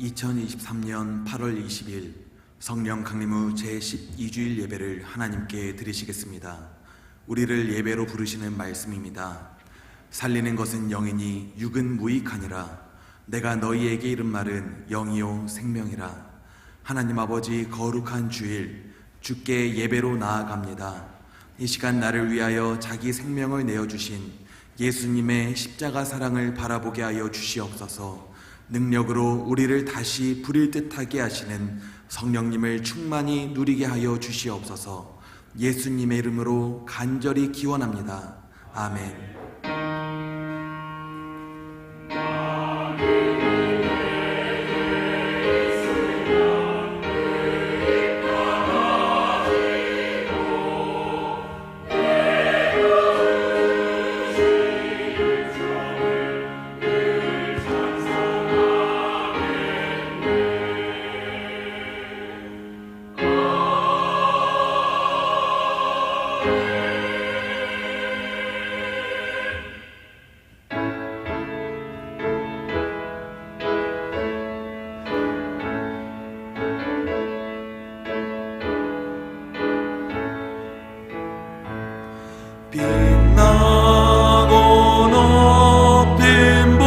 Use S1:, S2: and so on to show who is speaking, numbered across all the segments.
S1: 2023년 8월 20일 성령 강림 후 제12주일 예배를 하나님께 드리시겠습니다. 우리를 예배로 부르시는 말씀입니다. 살리는 것은 영이니 육은 무익하니라. 내가 너희에게 이른 말은 영이요 생명이라. 하나님 아버지, 거룩한 주일 주께 예배로 나아갑니다. 이 시간 나를 위하여 자기 생명을 내어주신 예수님의 십자가 사랑을 바라보게 하여 주시옵소서. 능력으로 우리를 다시 부릴 듯하게 하시는 성령님을 충만히 누리게 하여 주시옵소서. 예수님의 이름으로 간절히 기원합니다. 아멘. 빛나고 높은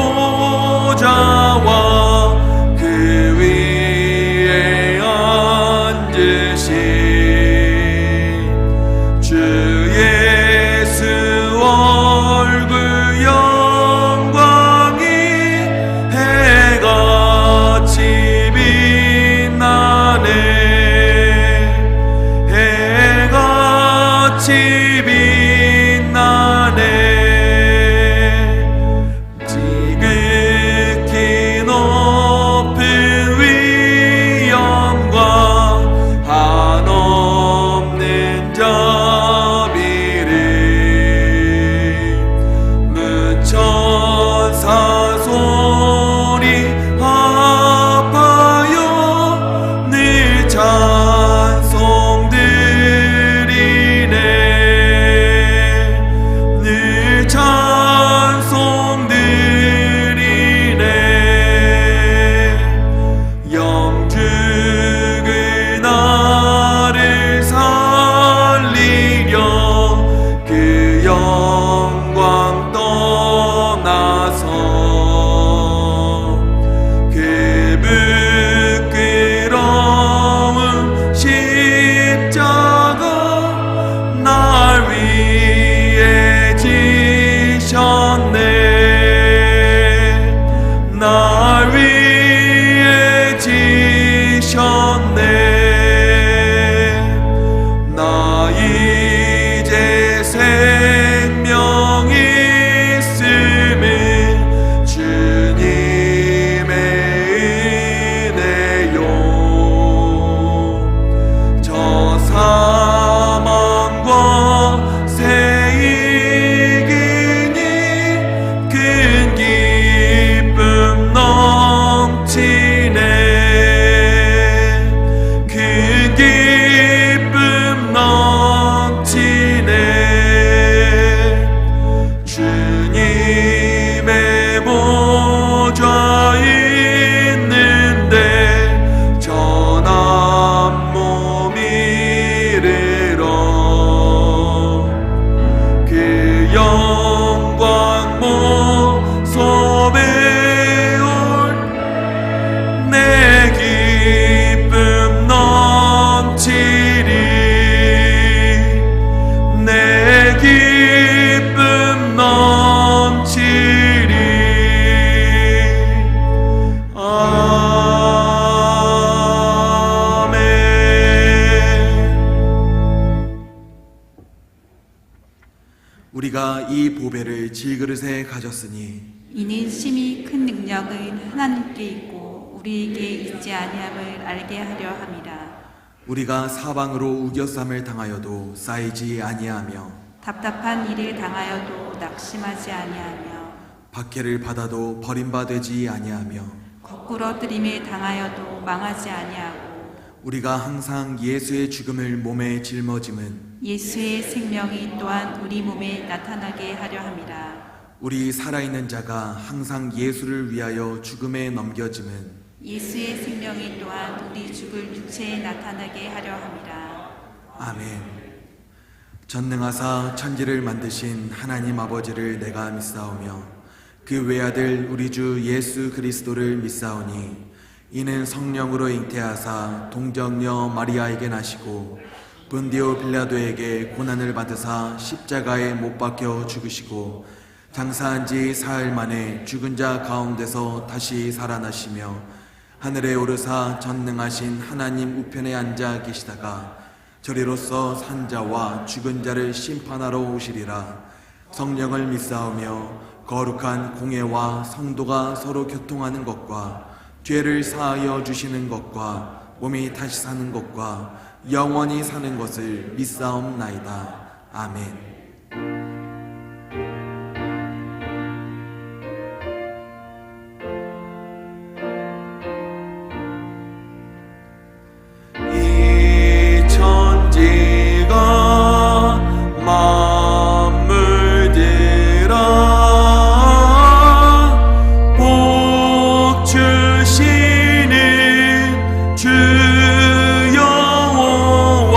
S1: 보좌와 그 위에 앉으신 주 예수 얼굴 영광이 해같이 빛나네. 해같이 지극히 높은 위엄과 한없는 자비를 무천사 소리 합하여 늘 찬송 드리네. 늘 찬송 드리네. 영죽을 나를 살리려 그 영광 떠나서 그 부끄러운 십자가 날 위해 지셨네. 날 위해 지셨네. 나 이제 생명 있음은 주님의 은혜요. 저 사망과 새 이기니 큰 기쁨 넘치네. 큰 기쁨 넘치네. 주님의 보좌 있는데 전한 몸 이르러 그 영광 모습에 올 내 기쁨 넘치리. 내 기쁨 넘치리. 아멘. 우리가 이 보배를 질그릇에 가졌으니
S2: 이는 심히 큰 능력은 하나님께 있고 우리에게 있지 아니함을 알게 하려 함이라.
S1: 우리가 사방으로 우겨쌈을 당하여도 쌓이지 아니하며
S2: 답답한 일을 당하여도 낙심하지 아니하며
S1: 박해를 받아도 버림받지 아니하며
S2: 거꾸로 들임을 당하여도 망하지 아니하고
S1: 우리가 항상 예수의 죽음을 몸에 짊어짐은
S2: 예수의 생명이 또한 우리 몸에 나타나게 하려 함이라.
S1: 우리 살아있는 자가 항상 예수를 위하여 죽음에 넘겨짐은
S2: 예수의 생명이 또한 우리 죽을 육체에 나타나게 하려 함이라.
S1: 아멘. 전능하사 천지를 만드신 하나님 아버지를 내가 믿사오며 그 외아들 우리 주 예수 그리스도를 믿사오니 이는 성령으로 잉태하사 동정녀 마리아에게 나시고 본디오 빌라도에게 고난을 받으사 십자가에 못 박혀 죽으시고 장사한 지 사흘 만에 죽은 자 가운데서 다시 살아나시며 하늘에 오르사 전능하신 하나님 우편에 앉아 계시다가 저리로서 산 자와 죽은 자를 심판하러 오시리라. 성령을 믿사오며 거룩한 공예와 성도가 서로 교통하는 것과 죄를 사하여 주시는 것과 몸이 다시 사는 것과 영원히 사는 것을 믿사옵나이다. 아멘. 이 천지가 만물들아 복 주시는 주 여호와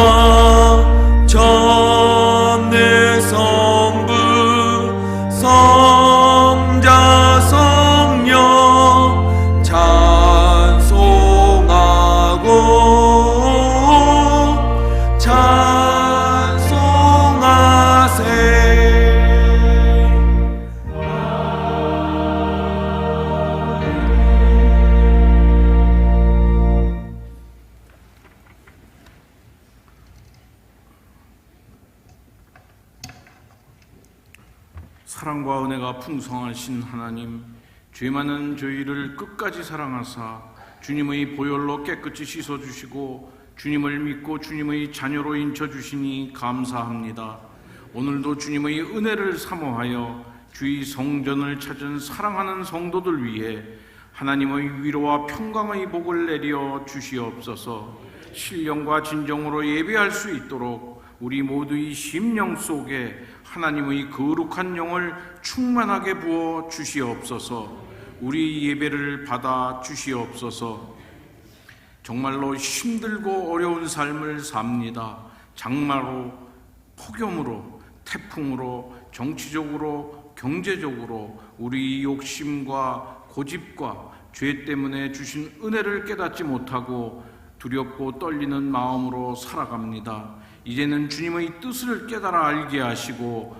S1: 전능 성부 성자 성령 찬송하고 찬송하세.
S3: 사랑과 은혜가 풍성하신 하나님, 죄 많은 저희를 끝까지 사랑하사 주님의 보혈로 깨끗이 씻어주시고 주님을 믿고 주님의 자녀로 인쳐주시니 감사합니다. 오늘도 주님의 은혜를 사모하여 주의 성전을 찾은 사랑하는 성도들 위해 하나님의 위로와 평강의 복을 내려 주시옵소서. 신령과 진정으로 예배할 수 있도록 우리 모두의 심령 속에 하나님의 거룩한 영을 충만하게 부어 주시옵소서. 우리 예배를 받아 주시옵소서. 정말로 힘들고 어려운 삶을 삽니다. 장마로, 폭염으로, 태풍으로, 정치적으로, 경제적으로 우리 욕심과 고집과 죄 때문에 주신 은혜를 깨닫지 못하고 두렵고 떨리는 마음으로 살아갑니다. 이제는 주님의 뜻을 깨달아 알게 하시고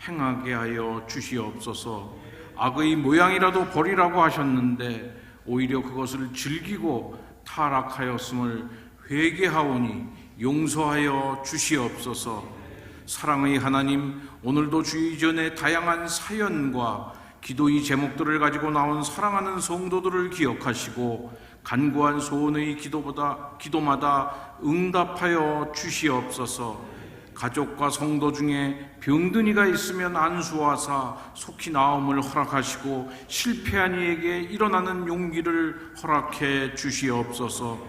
S3: 행하게 하여 주시옵소서. 악의 모양이라도 버리라고 하셨는데 오히려 그것을 즐기고 타락하였음을 회개하오니 용서하여 주시옵소서. 사랑의 하나님, 오늘도 주의 전에 다양한 사연과 기도의 제목들을 가지고 나온 사랑하는 성도들을 기억하시고 간구한 소원의 기도마다 응답하여 주시옵소서. 가족과 성도 중에 병든 이가 있으면 안수하사 속히 나음을 허락하시고 실패한 이에게 일어나는 용기를 허락해 주시옵소서.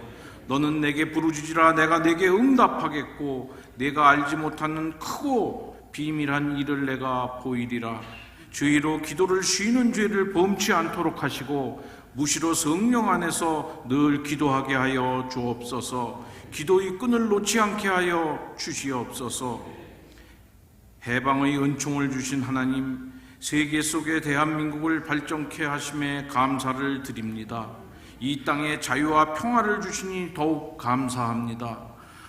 S3: 너는 내게 부르짖으라 내가 내게 응답하겠고 내가 알지 못하는 크고 비밀한 일을 내가 보이리라. 죄로 기도를 쉬는 죄를 범치 않도록 하시고 무시로 성령 안에서 늘 기도하게 하여 주옵소서. 기도의 끈을 놓지 않게 하여 주시옵소서. 해방의 은총을 주신 하나님, 세계 속의 대한민국을 발전케 하심에 감사를 드립니다. 이 땅에 자유와 평화를 주시니 더욱 감사합니다.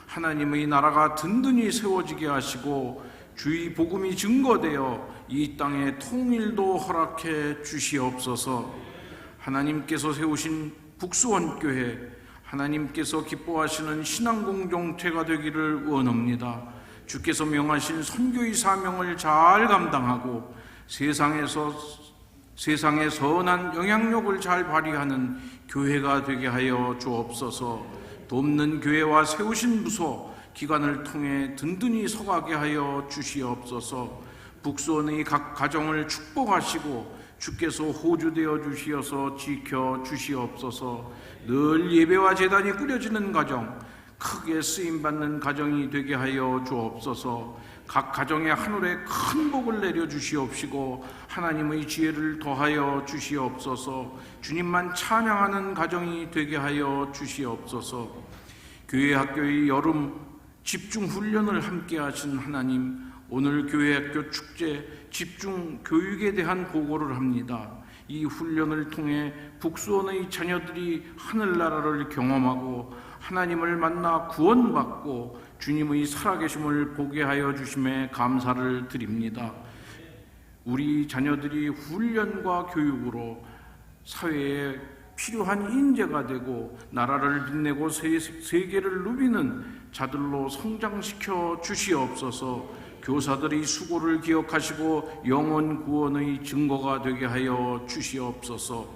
S3: 하나님의 나라가 든든히 세워지게 하시고 주의 복음이 증거되어 이 땅의 통일도 허락해 주시옵소서. 하나님께서 세우신 북수원교회, 하나님께서 기뻐하시는 신앙공동체가 되기를 원합니다. 주께서 명하신 선교의 사명을 잘 감당하고 세상의 선한 영향력을 잘 발휘하는 교회가 되게 하여 주옵소서. 돕는 교회와 세우신 부서, 기관을 통해 든든히 서가게 하여 주시옵소서. 북수원의 각 가정을 축복하시고 주께서 호주되어 주시어서 지켜 주시옵소서. 늘 예배와 제단이 꾸려지는 가정, 크게 쓰임받는 가정이 되게 하여 주옵소서. 각 가정에 하늘에 큰 복을 내려 주시옵시고 하나님의 지혜를 더하여 주시옵소서. 주님만 찬양하는 가정이 되게 하여 주시옵소서. 교회 학교의 여름 집중 훈련을 함께 하신 하나님, 오늘 교회 학교 축제 집중 교육에 대한 보고를 합니다. 이 훈련을 통해 북수원의 자녀들이 하늘나라를 경험하고 하나님을 만나 구원받고 주님의 살아계심을 보게 하여 주심에 감사를 드립니다. 우리 자녀들이 훈련과 교육으로 사회에 필요한 인재가 되고 나라를 빛내고 세계를 누비는 자들로 성장시켜 주시옵소서. 교사들의 수고를 기억하시고 영혼 구원의 증거가 되게 하여 주시옵소서.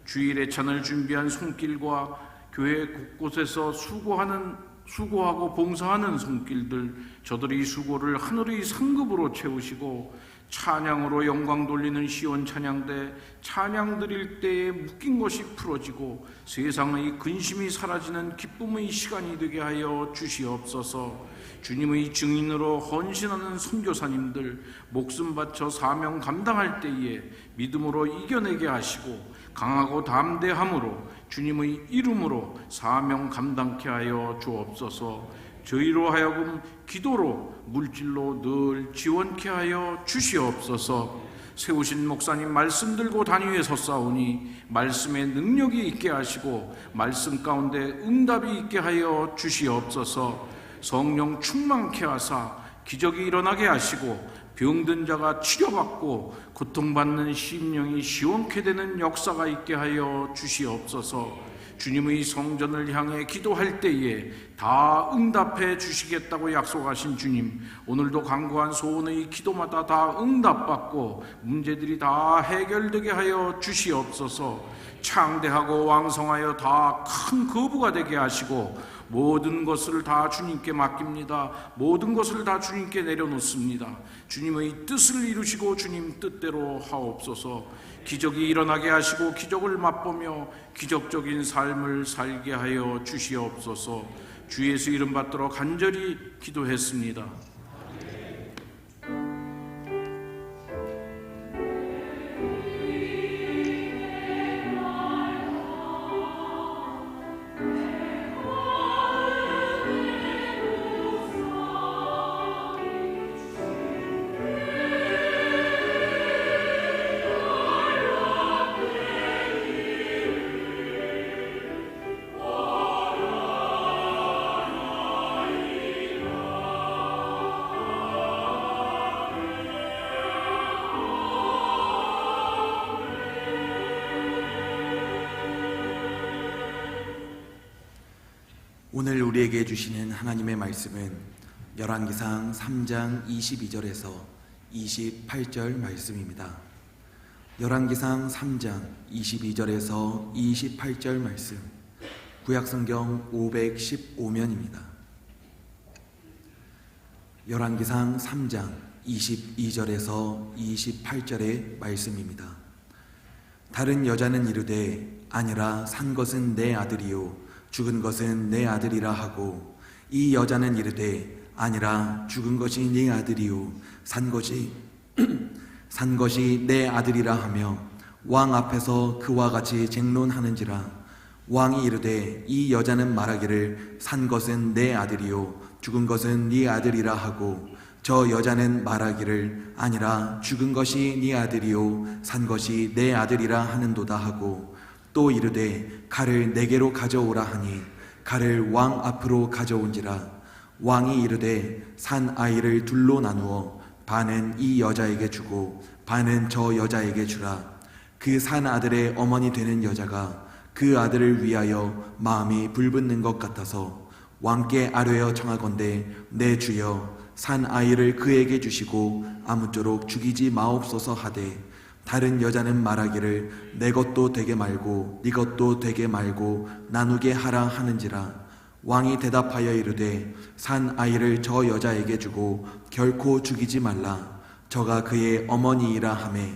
S3: 주일 예찬을 준비한 손길과 교회 곳곳에서 수고하고 봉사하는 손길들, 저들의 수고를 하늘의 상급으로 채우시고 찬양으로 영광 돌리는 시온 찬양대, 찬양 드릴 때에 묶인 것이 풀어지고 세상의 근심이 사라지는 기쁨의 시간이 되게 하여 주시옵소서. 주님의 증인으로 헌신하는 선교사님들 목숨 바쳐 사명 감당할 때에 믿음으로 이겨내게 하시고 강하고 담대함으로 주님의 이름으로 사명 감당케 하여 주옵소서. 저희로 하여금 기도로 물질로 늘 지원케 하여 주시옵소서. 세우신 목사님 말씀 들고 단위에 섰사오니 말씀에 능력이 있게 하시고 말씀 가운데 응답이 있게 하여 주시옵소서. 성령 충만케 하사 기적이 일어나게 하시고 병든 자가 치료받고 고통받는 심령이 시원케 되는 역사가 있게 하여 주시옵소서. 주님의 성전을 향해 기도할 때에 다 응답해 주시겠다고 약속하신 주님, 오늘도 간구한 소원의 기도마다 다 응답받고 문제들이 다 해결되게 하여 주시옵소서. 창대하고 왕성하여 다 큰 거부가 되게 하시고 모든 것을 다 주님께 맡깁니다. 모든 것을 다 주님께 내려놓습니다. 주님의 뜻을 이루시고 주님 뜻대로 하옵소서. 기적이 일어나게 하시고 기적을 맛보며 기적적인 삶을 살게 하여 주시옵소서. 주 예수 이름 받들어 간절히 기도했습니다.
S1: 오늘 우리에게 주시는 하나님의 말씀은 열왕기상 3장 22절에서 28절 말씀입니다. 열왕기상 3장 22절에서 28절 말씀, 구약성경 515면입니다. 열왕기상 3장 22절에서 28절의 말씀입니다. 다른 여자는 이르되 아니라 산 것은 내 아들이요 죽은 것은 내 아들이라 하고, 이 여자는 이르되 아니라 죽은 것이 네 아들이요 산 것이 내 아들이라 하며 왕 앞에서 그와 같이 쟁론하는지라. 왕이 이르되 이 여자는 말하기를 산 것은 내 아들이요 죽은 것은 네 아들이라 하고, 저 여자는 말하기를 아니라 죽은 것이 네 아들이요 산 것이 내 아들이라 하는도다 하고, 또 이르되 칼을 내게로 가져오라 하니 칼을 왕 앞으로 가져온지라. 왕이 이르되 산 아이를 둘로 나누어 반은 이 여자에게 주고 반은 저 여자에게 주라. 그 산 아들의 어머니 되는 여자가 그 아들을 위하여 마음이 불붙는 것 같아서 왕께 아뢰어 청하건대 내 주여 산 아이를 그에게 주시고 아무쪼록 죽이지 마옵소서 하되, 다른 여자는 말하기를 내 것도 되게 말고 네 것도 되게 말고 나누게 하라 하는지라. 왕이 대답하여 이르되 산 아이를 저 여자에게 주고 결코 죽이지 말라. 저가 그의 어머니이라 하매,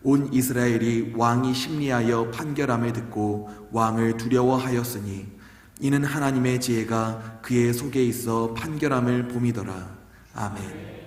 S1: 온 이스라엘이 왕이 심리하여 판결함을 듣고 왕을 두려워하였으니 이는 하나님의 지혜가 그의 속에 있어 판결함을 봄이더라. 아멘.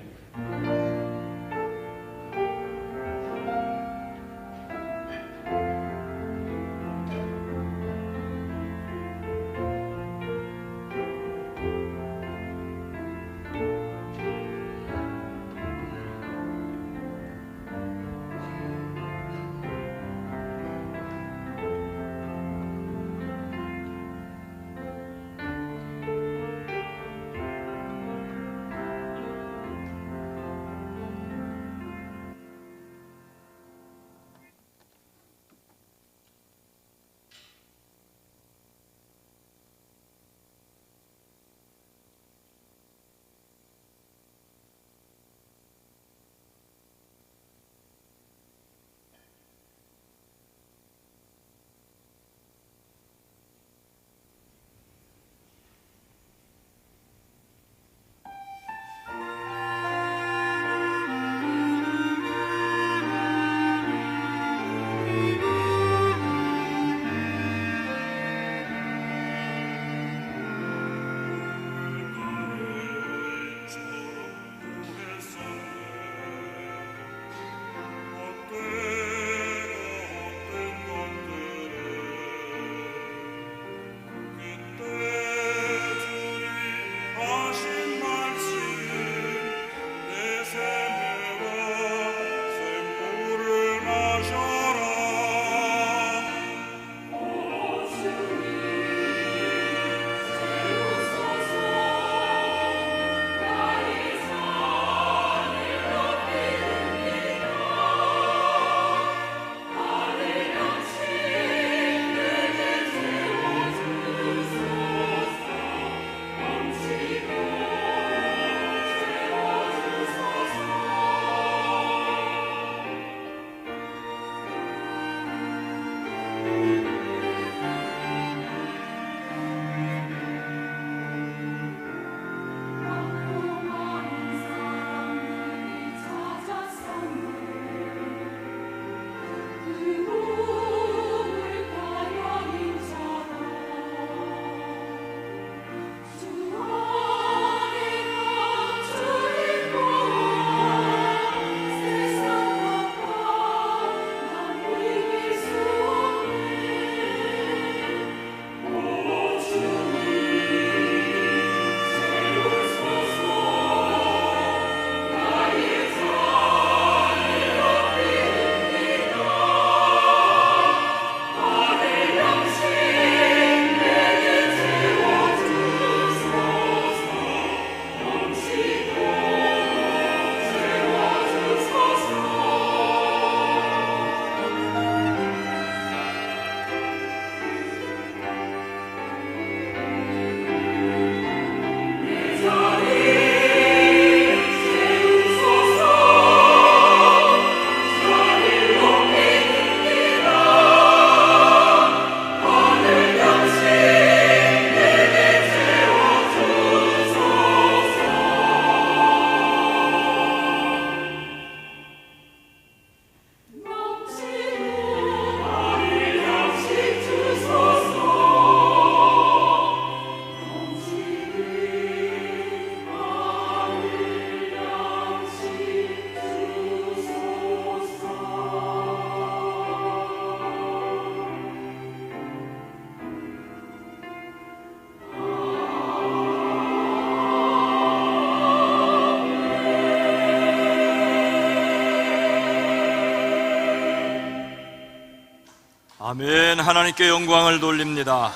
S4: 아멘. 하나님께 영광을 돌립니다.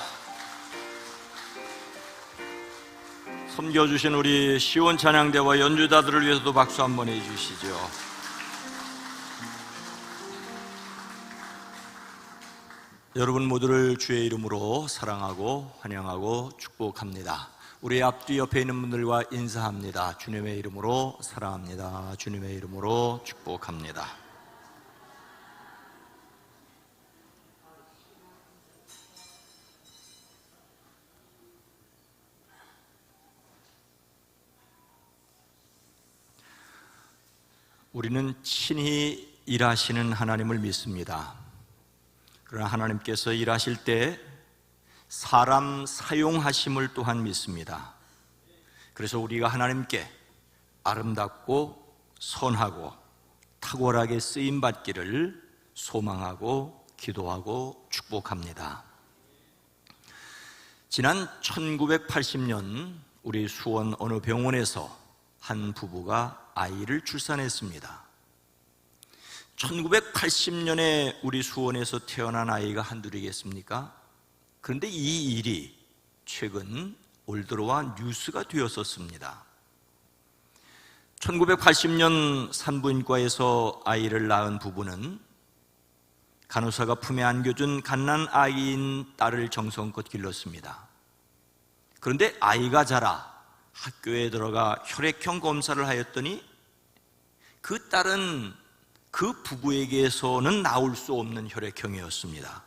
S4: 섬겨주신 우리 시온 찬양대와 연주자들을 위해서도 박수 한번 해주시죠. 여러분 모두를 주의 이름으로 사랑하고 환영하고 축복합니다. 우리 앞뒤 옆에 있는 분들과 인사합니다. 주님의 이름으로 사랑합니다. 주님의 이름으로 축복합니다. 우리는 친히 일하시는 하나님을 믿습니다. 그러나 하나님께서 일하실 때 사람 사용하심을 또한 믿습니다. 그래서 우리가 하나님께 아름답고 선하고 탁월하게 쓰임 받기를 소망하고 기도하고 축복합니다. 지난 1980년 우리 수원 어느 병원에서 한 부부가 아이를 출산했습니다. 1980년에 우리 수원에서 태어난 아이가 한둘이겠습니까? 그런데 이 일이 최근 올 들어와 뉴스가 되었었습니다. 1980년 산부인과에서 아이를 낳은 부부는 간호사가 품에 안겨준 갓난 아이인 딸을 정성껏 길렀습니다. 그런데 아이가 자라 학교에 들어가 혈액형 검사를 하였더니 그 딸은 그 부부에게서는 나올 수 없는 혈액형이었습니다.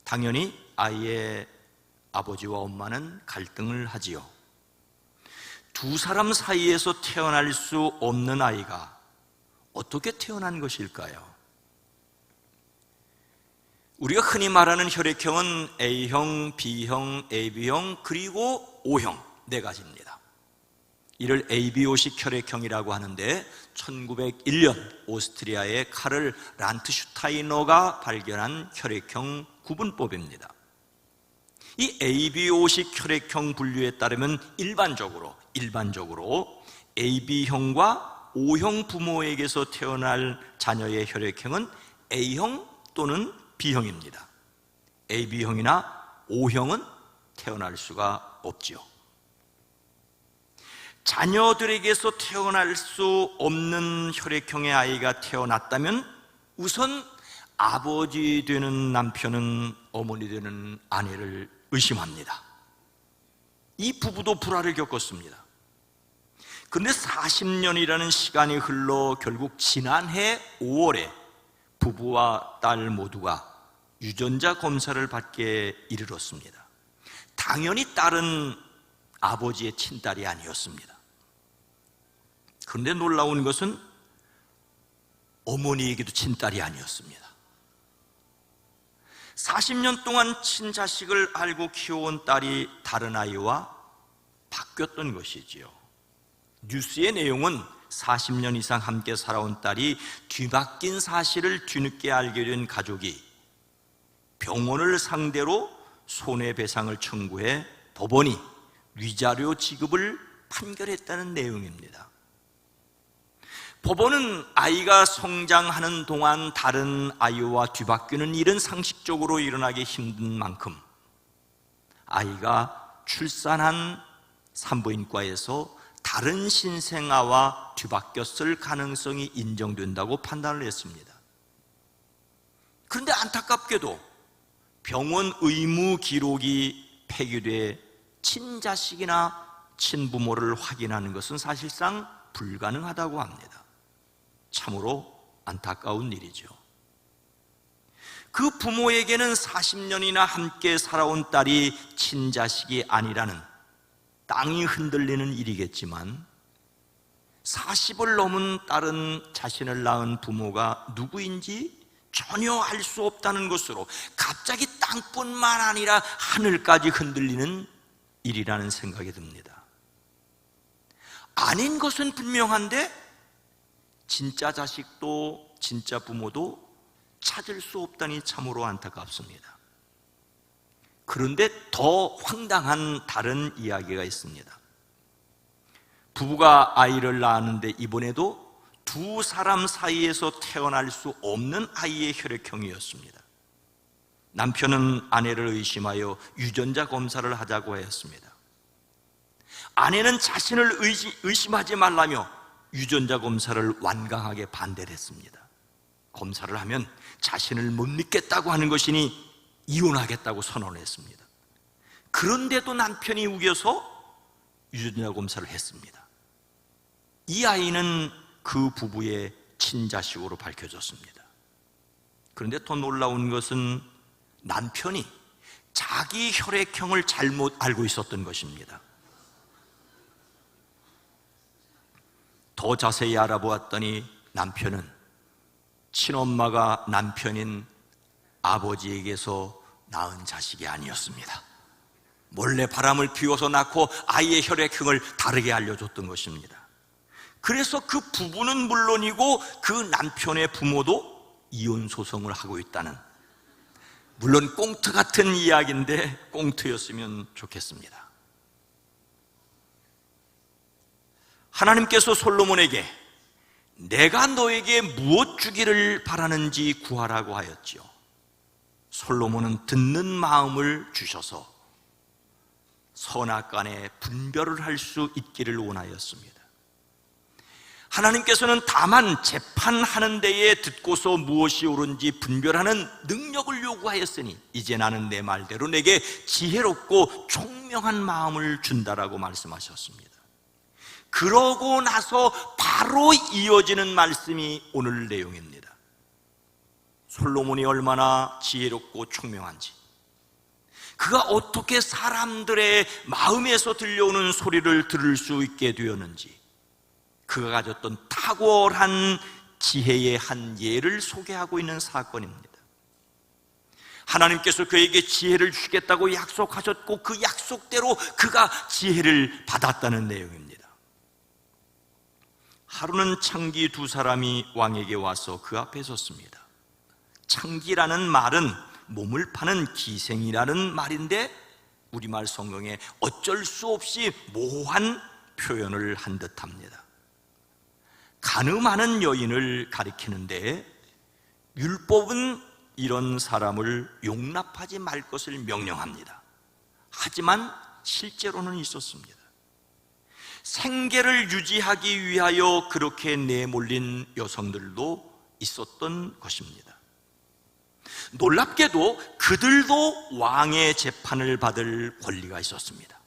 S4: 당연히 아이의 아버지와 엄마는 갈등을 하지요. 두 사람 사이에서 태어날 수 없는 아이가 어떻게 태어난 것일까요? 우리가 흔히 말하는 혈액형은 A형, B형, AB형, 그리고 O형 네 가지입니다. 이를 ABO식 혈액형이라고 하는데 1901년 오스트리아의 카를 란트슈타이너가 발견한 혈액형 구분법입니다. 이 ABO식 혈액형 분류에 따르면 일반적으로 AB형과 O형 부모에게서 태어날 자녀의 혈액형은 A형 또는 B형입니다. AB형이나 O형은 태어날 수가 없지요. 자녀들에게서 태어날 수 없는 혈액형의 아이가 태어났다면 우선 아버지 되는 남편은 어머니 되는 아내를 의심합니다. 이 부부도 불화를 겪었습니다. 그런데 40년이라는 시간이 흘러 결국 지난해 5월에 부부와 딸 모두가 유전자 검사를 받게 이르렀습니다. 당연히 딸은 아버지의 친딸이 아니었습니다. 그런데 놀라운 것은 어머니에게도 친딸이 아니었습니다. 40년 동안 친자식을 알고 키워온 딸이 다른 아이와 바뀌었던 것이지요. 뉴스의 내용은 40년 이상 함께 살아온 딸이 뒤바뀐 사실을 뒤늦게 알게 된 가족이 병원을 상대로 손해배상을 청구해 법원이 위자료 지급을 판결했다는 내용입니다. 법원은 아이가 성장하는 동안 다른 아이와 뒤바뀌는 일은 상식적으로 일어나기 힘든 만큼 아이가 출산한 산부인과에서 다른 신생아와 뒤바뀌었을 가능성이 인정된다고 판단을 했습니다. 그런데 안타깝게도 병원 의무 기록이 폐기돼 친자식이나 친부모를 확인하는 것은 사실상 불가능하다고 합니다. 참으로 안타까운 일이죠. 그 부모에게는 40년이나 함께 살아온 딸이 친자식이 아니라는 땅이 흔들리는 일이겠지만 40을 넘은 딸은 자신을 낳은 부모가 누구인지 전혀 알 수 없다는 것으로 갑자기 땅뿐만 아니라 하늘까지 흔들리는 일이라는 생각이 듭니다. 아닌 것은 분명한데 진짜 자식도 진짜 부모도 찾을 수 없다니 참으로 안타깝습니다. 그런데 더 황당한 다른 이야기가 있습니다. 부부가 아이를 낳았는데 이번에도 두 사람 사이에서 태어날 수 없는 아이의 혈액형이었습니다. 남편은 아내를 의심하여 유전자 검사를 하자고 했습니다. 아내는 자신을 의심하지 말라며 유전자 검사를 완강하게 반대를 했습니다. 검사를 하면 자신을 못 믿겠다고 하는 것이니 이혼하겠다고 선언했습니다. 그런데도 남편이 우겨서 유전자 검사를 했습니다. 이 아이는 그 부부의 친자식으로 밝혀졌습니다. 그런데 더 놀라운 것은 남편이 자기 혈액형을 잘못 알고 있었던 것입니다. 더 자세히 알아보았더니 남편은 친엄마가 남편인 아버지에게서 낳은 자식이 아니었습니다. 몰래 바람을 피워서 낳고 아이의 혈액형을 다르게 알려줬던 것입니다. 그래서 그 부부는 물론이고 그 남편의 부모도 이혼 소송을 하고 있다는, 물론 꽁트 같은 이야기인데 꽁트였으면 좋겠습니다. 하나님께서 솔로몬에게 내가 너에게 무엇 주기를 바라는지 구하라고 하였지요. 솔로몬은 듣는 마음을 주셔서 선악간에 분별을 할 수 있기를 원하였습니다. 하나님께서는 다만 재판하는 데에 듣고서 무엇이 옳은지 분별하는 능력을 요구하였으니 이제 나는 내 말대로 내게 지혜롭고 총명한 마음을 준다라고 말씀하셨습니다. 그러고 나서 바로 이어지는 말씀이 오늘 내용입니다. 솔로몬이 얼마나 지혜롭고 총명한지, 그가 어떻게 사람들의 마음에서 들려오는 소리를 들을 수 있게 되었는지, 그가 가졌던 탁월한 지혜의 한 예를 소개하고 있는 사건입니다. 하나님께서 그에게 지혜를 주겠다고 약속하셨고 그 약속대로 그가 지혜를 받았다는 내용입니다. 하루는 창기 두 사람이 왕에게 와서 그 앞에 섰습니다. 창기라는 말은 몸을 파는 기생이라는 말인데 우리말 성경에 어쩔 수 없이 모호한 표현을 한 듯합니다. 간음하는 여인을 가리키는데 율법은 이런 사람을 용납하지 말 것을 명령합니다. 하지만 실제로는 있었습니다. 생계를 유지하기 위하여 그렇게 내몰린 여성들도 있었던 것입니다. 놀랍게도 그들도 왕의 재판을 받을 권리가 있었습니다.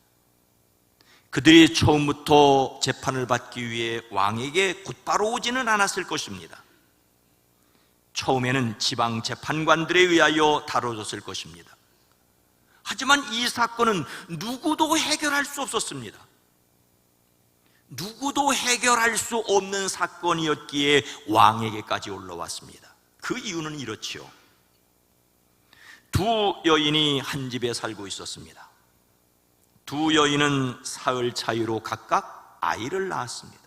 S4: 그들이 처음부터 재판을 받기 위해 왕에게 곧바로 오지는 않았을 것입니다. 처음에는 지방 재판관들에 의하여 다뤄졌을 것입니다. 하지만 이 사건은 누구도 해결할 수 없었습니다. 누구도 해결할 수 없는 사건이었기에 왕에게까지 올라왔습니다. 그 이유는 이렇지요. 두 여인이 한 집에 살고 있었습니다. 두 여인은 사흘 차이로 각각 아이를 낳았습니다.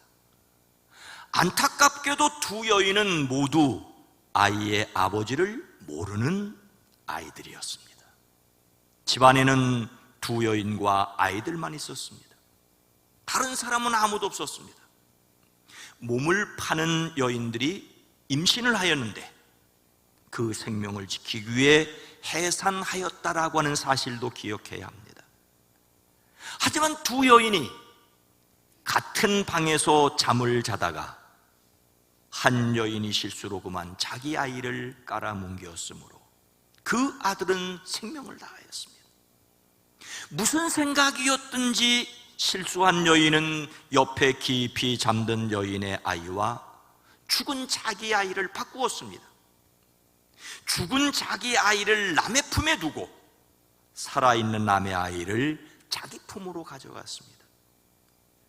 S4: 안타깝게도 두 여인은 모두 아이의 아버지를 모르는 아이들이었습니다. 집안에는 두 여인과 아이들만 있었습니다. 다른 사람은 아무도 없었습니다. 몸을 파는 여인들이 임신을 하였는데 그 생명을 지키기 위해 해산하였다라고 하는 사실도 기억해야 합니다. 하지만 두 여인이 같은 방에서 잠을 자다가 한 여인이 실수로 그만 자기 아이를 깔아뭉개었으므로 그 아들은 생명을 다하였습니다. 무슨 생각이었든지 실수한 여인은 옆에 깊이 잠든 여인의 아이와 죽은 자기 아이를 바꾸었습니다. 죽은 자기 아이를 남의 품에 두고 살아있는 남의 아이를 자기 품으로 가져갔습니다.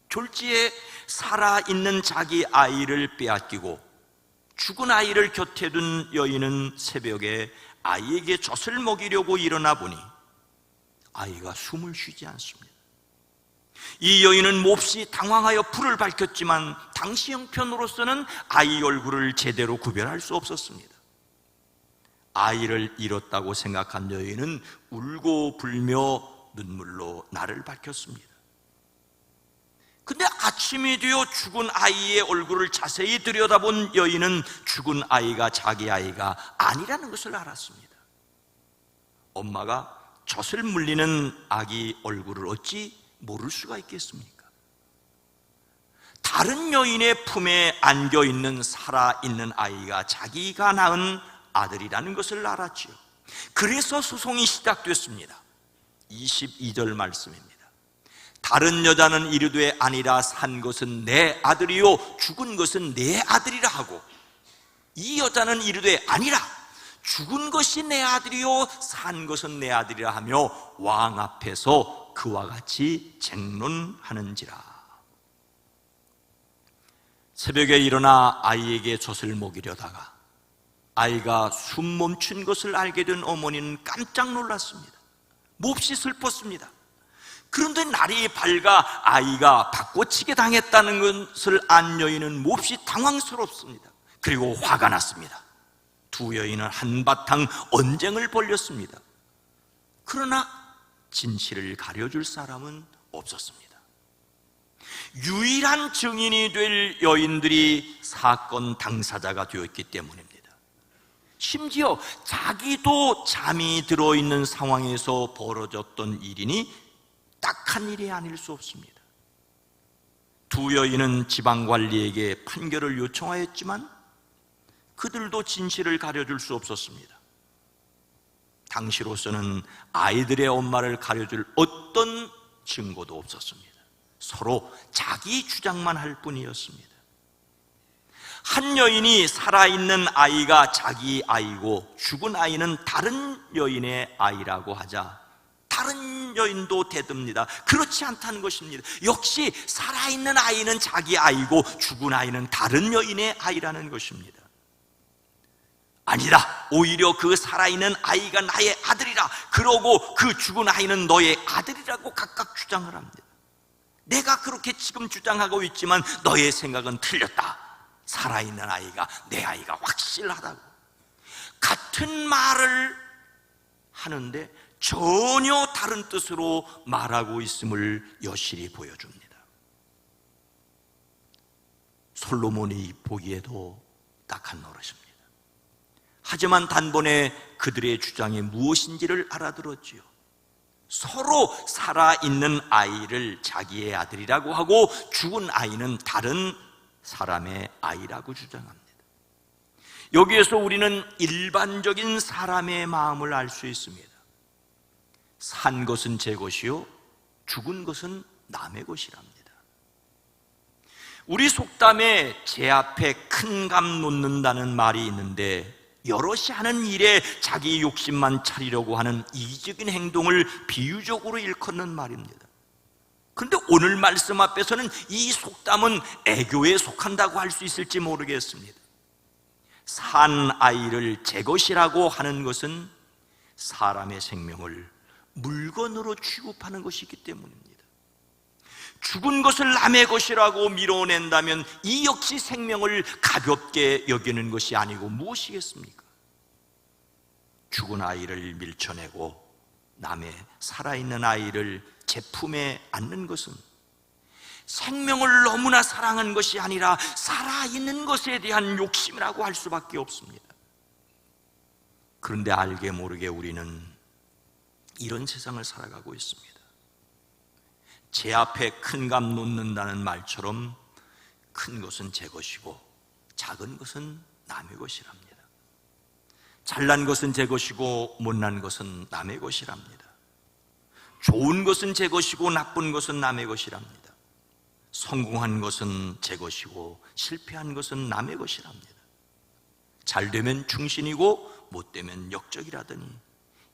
S4: 졸지에 살아있는 자기 아이를 빼앗기고 죽은 아이를 곁에 둔 여인은 새벽에 아이에게 젖을 먹이려고 일어나 보니 아이가 숨을 쉬지 않습니다. 이 여인은 몹시 당황하여 불을 밝혔지만 당시 형편으로서는 아이 얼굴을 제대로 구별할 수 없었습니다. 아이를 잃었다고 생각한 여인은 울고 불며 눈물로 나를 밝혔습니다. 근데 아침이 되어 죽은 아이의 얼굴을 자세히 들여다본 여인은 죽은 아이가 자기 아이가 아니라는 것을 알았습니다. 엄마가 젖을 물리는 아기 얼굴을 어찌 모를 수가 있겠습니까? 다른 여인의 품에 안겨있는 살아있는 아이가 자기가 낳은 아들이라는 것을 알았지요. 그래서 소송이 시작됐습니다. 22절 말씀입니다. 다른 여자는 이르되 아니라 산 것은 내 아들이요 죽은 것은 내 아들이라 하고, 이 여자는 이르되 아니라 죽은 것이 내 아들이요 산 것은 내 아들이라 하며 왕 앞에서 그와 같이 쟁론하는지라. 새벽에 일어나 아이에게 젖을 먹이려다가 아이가 숨 멈춘 것을 알게 된 어머니는 깜짝 놀랐습니다. 몹시 슬펐습니다. 그런데 날이 밝아 아이가 바꿔치기 당했다는 것을 안 여인은 몹시 당황스럽습니다. 그리고 화가 났습니다. 두 여인은 한바탕 언쟁을 벌였습니다. 그러나 진실을 가려줄 사람은 없었습니다. 유일한 증인이 될 여인들이 사건 당사자가 되었기 때문입니다. 심지어 자기도 잠이 들어있는 상황에서 벌어졌던 일이니 딱한 일이 아닐 수 없습니다. 두 여인은 지방관리에게 판결을 요청하였지만 그들도 진실을 가려줄 수 없었습니다. 당시로서는 아이들의 엄마를 가려줄 어떤 증거도 없었습니다. 서로 자기 주장만 할 뿐이었습니다. 한 여인이 살아있는 아이가 자기 아이고 죽은 아이는 다른 여인의 아이라고 하자 다른 여인도 대듭니다. 그렇지 않다는 것입니다. 역시 살아있는 아이는 자기 아이고 죽은 아이는 다른 여인의 아이라는 것입니다. 아니다, 오히려 그 살아있는 아이가 나의 아들이라, 그러고 그 죽은 아이는 너의 아들이라고 각각 주장을 합니다. 내가 그렇게 지금 주장하고 있지만 너의 생각은 틀렸다. 살아있는 아이가 내 아이가 확실하다고 같은 말을 하는데 전혀 다른 뜻으로 말하고 있음을 여실히 보여줍니다. 솔로몬이 보기에도 딱한 노릇입니다. 하지만 단번에 그들의 주장이 무엇인지를 알아들었지요. 서로 살아있는 아이를 자기의 아들이라고 하고 죽은 아이는 다른 사람의 아이라고 주장합니다. 여기에서 우리는 일반적인 사람의 마음을 알 수 있습니다. 산 것은 제 것이요 죽은 것은 남의 것이랍니다. 우리 속담에 제 앞에 큰 감 놓는다는 말이 있는데 여럿이 하는 일에 자기 욕심만 차리려고 하는 이기적인 행동을 비유적으로 일컫는 말입니다. 그런데 오늘 말씀 앞에서는 이 속담은 애교에 속한다고 할 수 있을지 모르겠습니다. 산 아이를 제 것이라고 하는 것은 사람의 생명을 물건으로 취급하는 것이기 때문입니다. 죽은 것을 남의 것이라고 밀어낸다면 이 역시 생명을 가볍게 여기는 것이 아니고 무엇이겠습니까? 죽은 아이를 밀쳐내고 남의 살아있는 아이를 제품에 안는 것은 생명을 너무나 사랑한 것이 아니라 살아있는 것에 대한 욕심이라고 할 수밖에 없습니다. 그런데 알게 모르게 우리는 이런 세상을 살아가고 있습니다. 제 앞에 큰 감 놓는다는 말처럼 큰 것은 제 것이고 작은 것은 남의 것이랍니다. 잘난 것은 제 것이고 못난 것은 남의 것이랍니다. 좋은 것은 제 것이고 나쁜 것은 남의 것이랍니다. 성공한 것은 제 것이고 실패한 것은 남의 것이랍니다. 잘 되면 충신이고 못 되면 역적이라더니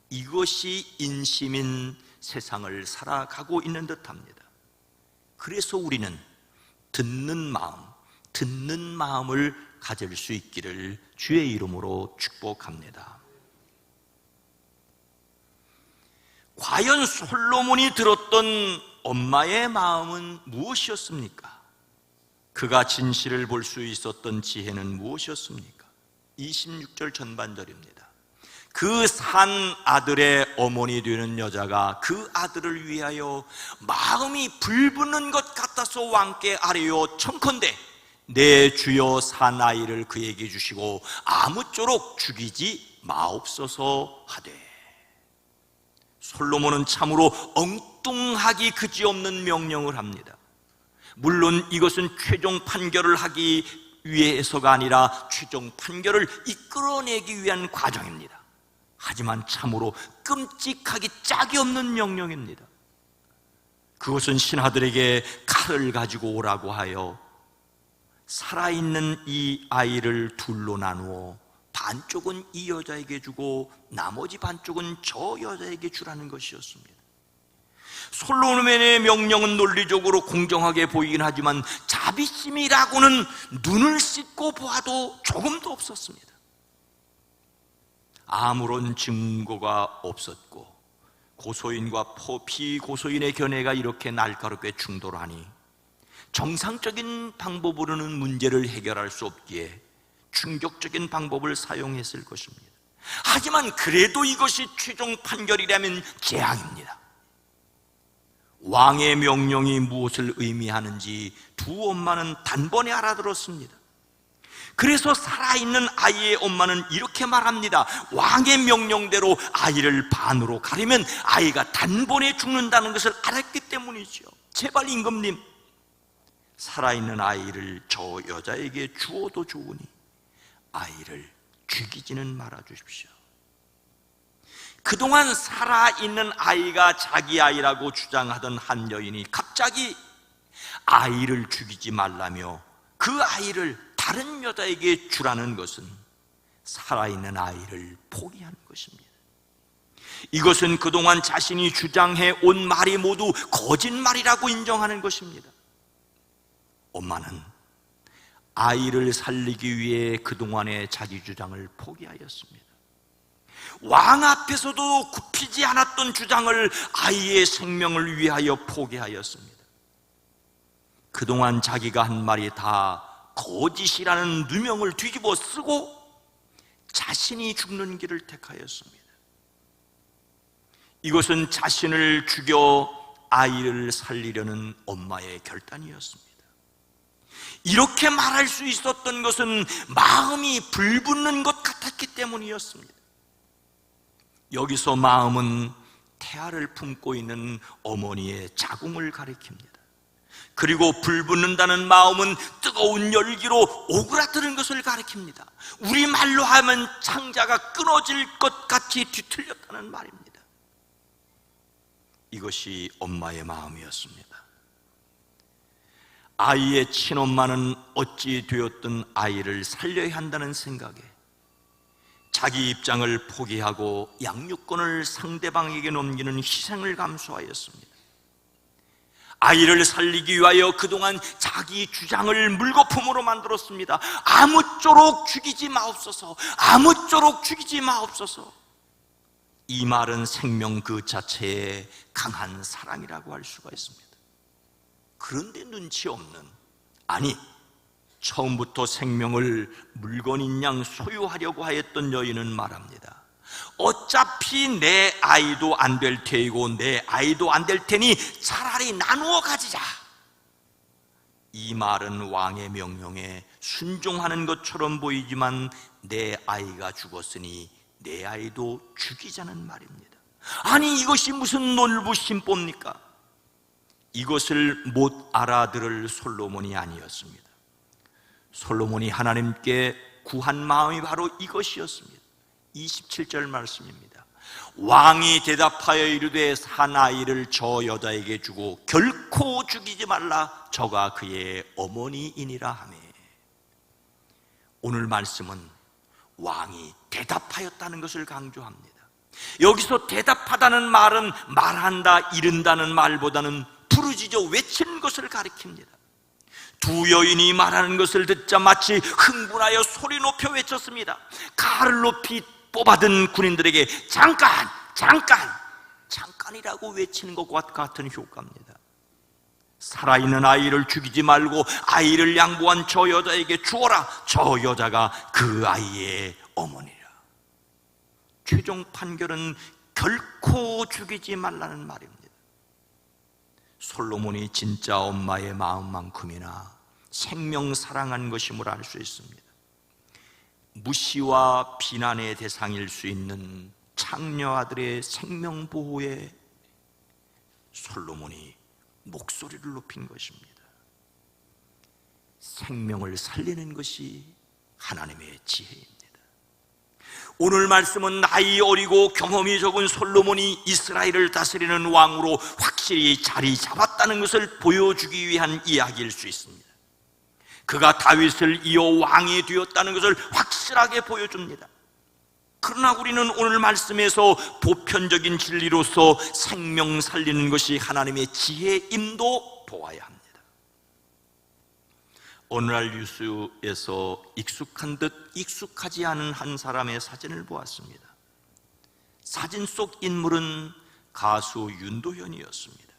S4: 이것이 인심인 세상을 살아가고 있는 듯합니다. 그래서 우리는 듣는 마음을 가질 수 있기를 주의 이름으로 축복합니다. 과연 솔로몬이 들었던 엄마의 마음은 무엇이었습니까? 그가 진실을 볼 수 있었던 지혜는 무엇이었습니까? 26절 전반절입니다. 그 산 아들의 어머니 되는 여자가 그 아들을 위하여 마음이 불붙는 것 같아서 왕께 아뢰어 청컨대 내 주여 산 아이를 그에게 주시고 아무쪼록 죽이지 마옵소서 하되. 솔로몬은 참으로 엉뚱하기 그지없는 명령을 합니다. 물론 이것은 최종 판결을 하기 위해서가 아니라 최종 판결을 이끌어내기 위한 과정입니다. 하지만 참으로 끔찍하기 짝이 없는 명령입니다. 그것은 신하들에게 칼을 가지고 오라고 하여 살아있는 이 아이를 둘로 나누어 반쪽은 이 여자에게 주고 나머지 반쪽은 저 여자에게 주라는 것이었습니다. 솔로몬의 명령은 논리적으로 공정하게 보이긴 하지만 자비심이라고는 눈을 씻고 보아도 조금도 없었습니다. 아무런 증거가 없었고 고소인과 피고소인의 견해가 이렇게 날카롭게 충돌하니 정상적인 방법으로는 문제를 해결할 수 없기에 충격적인 방법을 사용했을 것입니다. 하지만 그래도 이것이 최종 판결이라면 재앙입니다. 왕의 명령이 무엇을 의미하는지 두 엄마는 단번에 알아들었습니다. 그래서 살아있는 아이의 엄마는 이렇게 말합니다. 왕의 명령대로 아이를 반으로 가리면 아이가 단번에 죽는다는 것을 알았기 때문이죠. 제발 임금님, 살아있는 아이를 저 여자에게 주어도 좋으니 아이를 죽이지는 말아 주십시오. 그동안 살아있는 아이가 자기 아이라고 주장하던 한 여인이 갑자기 아이를 죽이지 말라며 그 아이를 다른 여자에게 주라는 것은 살아있는 아이를 포기하는 것입니다. 이것은 그동안 자신이 주장해 온 말이 모두 거짓말이라고 인정하는 것입니다. 엄마는 아이를 살리기 위해 그동안의 자기 주장을 포기하였습니다. 왕 앞에서도 굽히지 않았던 주장을 아이의 생명을 위하여 포기하였습니다. 그동안 자기가 한 말이 다 거짓이라는 누명을 뒤집어 쓰고 자신이 죽는 길을 택하였습니다. 이것은 자신을 죽여 아이를 살리려는 엄마의 결단이었습니다. 이렇게 말할 수 있었던 것은 마음이 불붙는 것 같았기 때문이었습니다. 여기서 마음은 태아를 품고 있는 어머니의 자궁을 가리킵니다. 그리고 불붙는다는 마음은 뜨거운 열기로 오그라드는 것을 가리킵니다. 우리말로 하면 창자가 끊어질 것 같이 뒤틀렸다는 말입니다. 이것이 엄마의 마음이었습니다. 아이의 친엄마는 어찌 되었든 아이를 살려야 한다는 생각에 자기 입장을 포기하고 양육권을 상대방에게 넘기는 희생을 감수하였습니다. 아이를 살리기 위하여 그동안 자기 주장을 물거품으로 만들었습니다. 아무쪼록 죽이지 마옵소서, 아무쪼록 죽이지 마옵소서. 이 말은 생명 그 자체의 강한 사랑이라고 할 수가 있습니다. 그런데 눈치 없는, 아니 처음부터 생명을 물건인 양 소유하려고 하였던 여인은 말합니다. 어차피 내 아이도 안 될 테이고 내 아이도 안 될 테니 차라리 나누어 가지자. 이 말은 왕의 명령에 순종하는 것처럼 보이지만 내 아이가 죽었으니 내 아이도 죽이자는 말입니다. 아니 이것이 무슨 놀부심보입니까? 이것을 못 알아들을 솔로몬이 아니었습니다. 솔로몬이 하나님께 구한 마음이 바로 이것이었습니다. 27절 말씀입니다. 왕이 대답하여 이르되 산 아이를 저 여자에게 주고 결코 죽이지 말라. 저가 그의 어머니이니라 하매. 오늘 말씀은 왕이 대답하였다는 것을 강조합니다. 여기서 대답하다는 말은 말한다, 이른다는 말보다는 부르짖어 외치는 것을 가리킵니다. 두 여인이 말하는 것을 듣자 마치 흥분하여 소리 높여 외쳤습니다. 칼을 높이 뽑아든 군인들에게 잠깐! 잠깐! 잠깐이라고 외치는 것과 같은 효과입니다. 살아있는 아이를 죽이지 말고 아이를 양보한 저 여자에게 주어라. 저 여자가 그 아이의 어머니라. 최종 판결은 결코 죽이지 말라는 말입니다. 솔로몬이 진짜 엄마의 마음만큼이나 생명 사랑한 것임을 알 수 있습니다. 무시와 비난의 대상일 수 있는 창녀 아들의 생명 보호에 솔로몬이 목소리를 높인 것입니다. 생명을 살리는 것이 하나님의 지혜입니다. 오늘 말씀은 나이 어리고 경험이 적은 솔로몬이 이스라엘을 다스리는 왕으로 확실히 자리 잡았다는 것을 보여주기 위한 이야기일 수 있습니다. 그가 다윗을 이어 왕이 되었다는 것을 확실하게 보여줍니다. 그러나 우리는 오늘 말씀에서 보편적인 진리로서 생명 살리는 것이 하나님의 지혜임도 보아야 합니다. 오늘날 뉴스에서 익숙한 듯 익숙하지 않은 한 사람의 사진을 보았습니다. 사진 속 인물은 가수 윤도현이었습니다.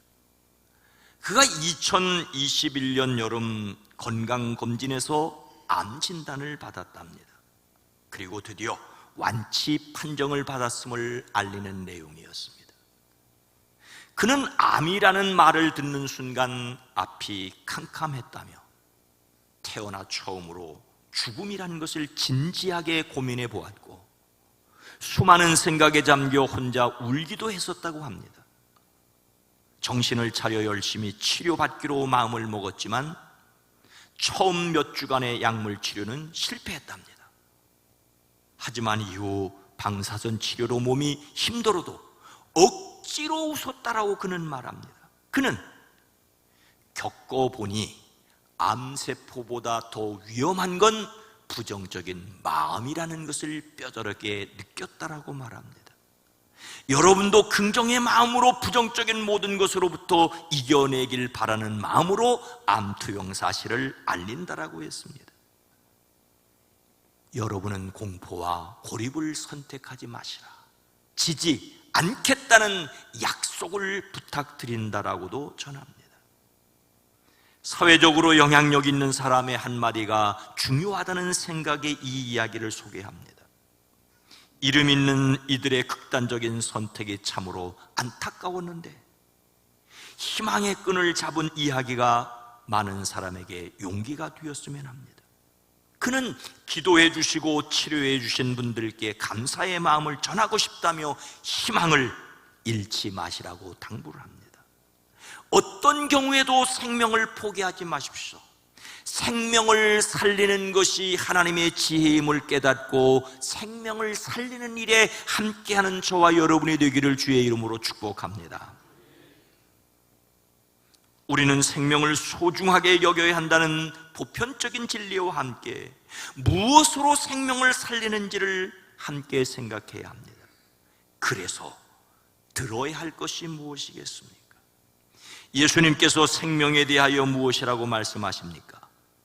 S4: 그가 2021년 여름 건강검진에서 암 진단을 받았답니다. 그리고 드디어 완치 판정을 받았음을 알리는 내용이었습니다. 그는 암이라는 말을 듣는 순간 앞이 캄캄했다며 태어나 처음으로 죽음이라는 것을 진지하게 고민해 보았고 수많은 생각에 잠겨 혼자 울기도 했었다고 합니다. 정신을 차려 열심히 치료받기로 마음을 먹었지만 처음 몇 주간의 약물 치료는 실패했답니다. 하지만 이후 방사선 치료로 몸이 힘들어도 억지로 웃었다라고 그는 말합니다. 그는 겪어보니 암세포보다 더 위험한 건 부정적인 마음이라는 것을 뼈저리게 느꼈다라고 말합니다. 여러분도 긍정의 마음으로 부정적인 모든 것으로부터 이겨내길 바라는 마음으로 암투용 사실을 알린다라고 했습니다. 여러분은 공포와 고립을 선택하지 마시라, 지지 않겠다는 약속을 부탁드린다라고도 전합니다. 사회적으로 영향력 있는 사람의 한마디가 중요하다는 생각에 이 이야기를 소개합니다. 이름 있는 이들의 극단적인 선택이 참으로 안타까웠는데 희망의 끈을 잡은 이야기가 많은 사람에게 용기가 되었으면 합니다. 그는 기도해 주시고 치료해 주신 분들께 감사의 마음을 전하고 싶다며 희망을 잃지 마시라고 당부를 합니다. 어떤 경우에도 생명을 포기하지 마십시오. 생명을 살리는 것이 하나님의 지혜임을 깨닫고 생명을 살리는 일에 함께하는 저와 여러분이 되기를 주의 이름으로 축복합니다. 우리는 생명을 소중하게 여겨야 한다는 보편적인 진리와 함께 무엇으로 생명을 살리는지를 함께 생각해야 합니다. 그래서 들어야 할 것이 무엇이겠습니까? 예수님께서 생명에 대하여 무엇이라고 말씀하십니까?